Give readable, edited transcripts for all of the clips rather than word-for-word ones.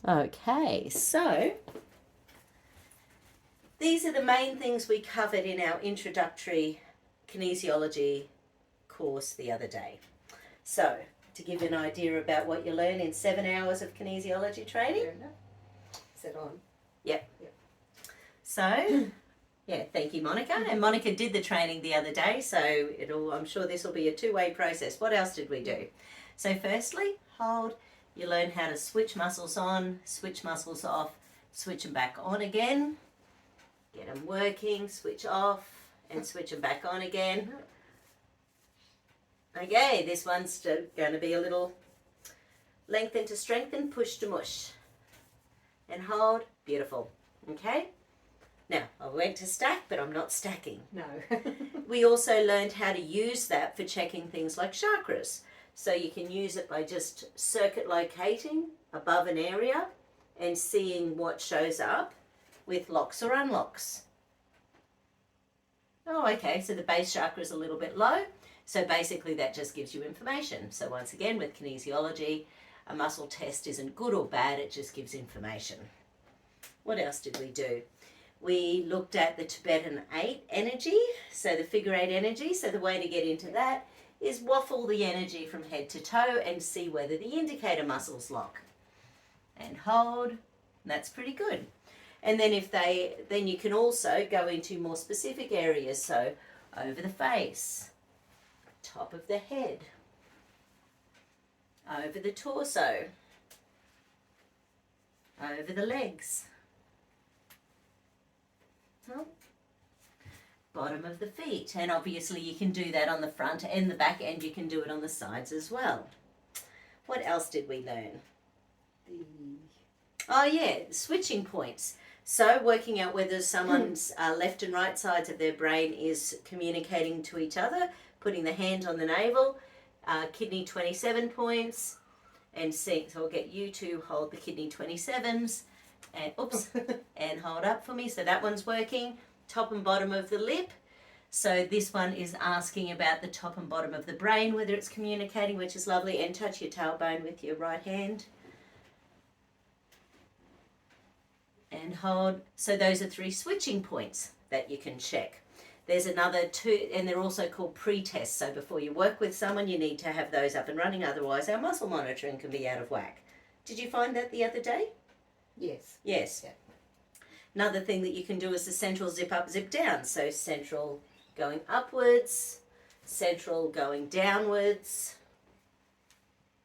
Okay, so these are the main things we covered in our introductory kinesiology course the other day. So, to give you an idea about what you learn in 7 hours of kinesiology training. Fair enough. Is it on? Yep. Yep. So, yeah, thank you, Monica. And Monica did the training the other day, so I'm sure this will be a two-way process. What else did we do? So firstly, hold. You learn how to switch muscles on, switch muscles off, switch them back on again. Get them working, switch off, and switch them back on again. Okay, this one's going to be a little lengthen to strengthen, push to mush. And hold, beautiful. Okay? Now, I went to stack, but I'm not stacking. No. We also learned how to use that for checking things like chakras. So you can use it by just circuit locating above an area and seeing what shows up with locks or unlocks. Oh, okay, so the base chakra is a little bit low. So basically that just gives you information. So once again, with kinesiology, a muscle test isn't good or bad, it just gives information. What else did we do? We looked at the Tibetan 8 energy, so the figure 8 energy. So the way to get into that is waffle the energy from head to toe and see whether the indicator muscles lock. And hold, and that's pretty good. And then then you can also go into more specific areas, so over the face, top of the head, over the torso, over the legs, bottom of the feet, and obviously you can do that on the front and the back, and you can do it on the sides as well. What else did we learn? Oh yeah, switching points. So working out whether someone's left and right sides of their brain is communicating to each other, putting the hand on the navel, kidney 27 points, and see, so I'll get you to hold the kidney 27s, and oops, and hold up for me, so that one's working. Top and bottom of the lip. So this one is asking about the top and bottom of the brain, whether it's communicating, which is lovely. And touch your tailbone with your right hand. And hold. So those are 3 switching points that you can check. There's another 2, and they're also called pre-tests. So before you work with someone, you need to have those up and running. Otherwise, our muscle monitoring can be out of whack. Did you find that the other day? Yes. Yes. Yeah. Another thing that you can do is the central zip up, zip down. So central going upwards, central going downwards,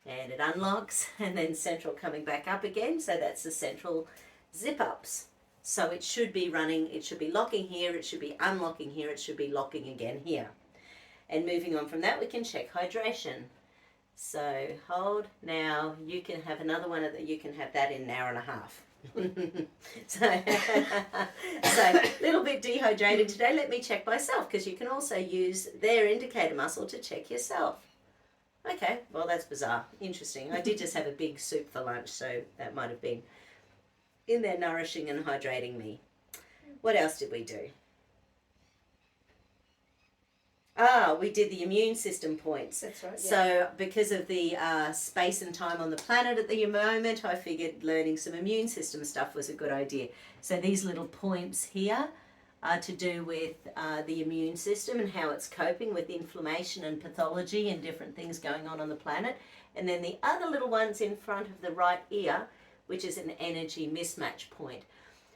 and it unlocks, and then central coming back up again. So that's the central zip ups. So it should be running, it should be locking here, it should be unlocking here, it should be locking again here. And moving on from that, we can check hydration. So hold. Now you can have another one of you can have that in an hour and a half. so a little bit dehydrated today. Let me check myself, because you can also use their indicator muscle to check yourself. Okay, well that's bizarre. Interesting. I did just have a big soup for lunch, so that might have been in there nourishing and hydrating me. What else did we do? We did the immune system points. That's right. Yeah. So because of the space and time on the planet at the moment, I figured learning some immune system stuff was a good idea. So these little points here are to do with the immune system and how it's coping with inflammation and pathology and different things going on the planet. And then the other little ones in front of the right ear, which is an energy mismatch point.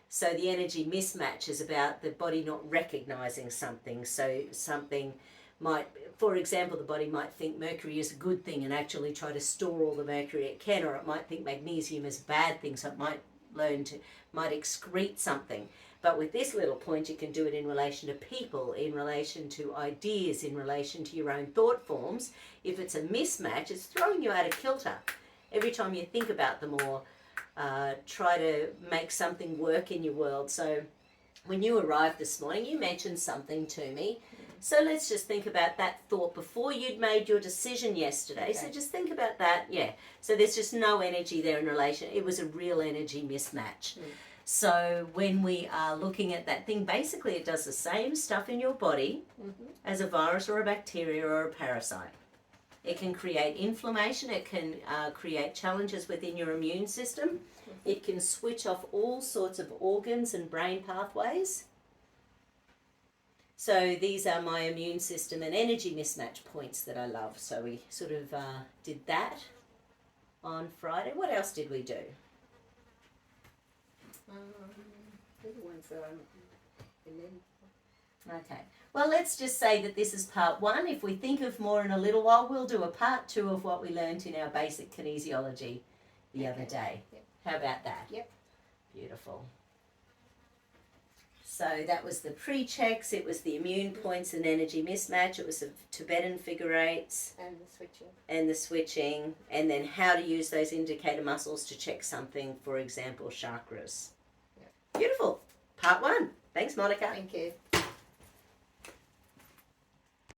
So the energy mismatch is about the body not recognizing something. So something might, for example, the body might think mercury is a good thing and actually try to store all the mercury it can, or it might think magnesium is a bad thing, so it might excrete something. But with this little point, you can do it in relation to people, in relation to ideas, in relation to your own thought forms. If it's a mismatch, it's throwing you out of kilter. Every time you think about them or try to make something work in your world. So when you arrived this morning, you mentioned something to me. So let's just think about that thought before you'd made your decision yesterday. Okay. So just think about that. Yeah. So there's just no energy there in relation. It was a real energy mismatch. So when we are looking at that thing, basically it does the same stuff in your body as a virus or a bacteria or a parasite. It can create inflammation. It can create challenges within your immune system. It can switch off all sorts of organs and brain pathways. So these are my immune system and energy mismatch points that I love. So we sort of did that on Friday. What else did we do? The other ones are and then Okay. Well, let's just say that this is part 1. If we think of more in a little while, we'll do a part 2 of what we learnt in our basic kinesiology the other day. Yep. How about that? Yep. Beautiful. So that was the pre-checks, it was the immune points and energy mismatch, it was the Tibetan figure eights and the switching. and the switching, and then how to use those indicator muscles to check something, for example, chakras. Yep. Beautiful. Part 1. Thanks, Monica. Thank you.